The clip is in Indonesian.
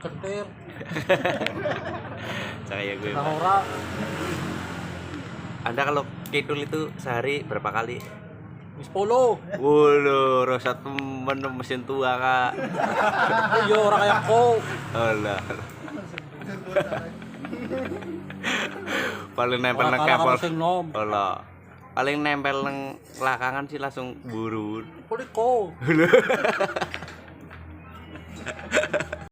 kentir. Kayak gue. Nah, ora. Anda kalau kidul itu sehari berapa kali? Wis 10. Waduh, rasa temen mesin tua kak. Iya ora kayak kau. Alah. Paling nempel nang Ora kepol. sing nom. Alah. Paling nempel nang lakangan sih langsung buru. Kulit kau.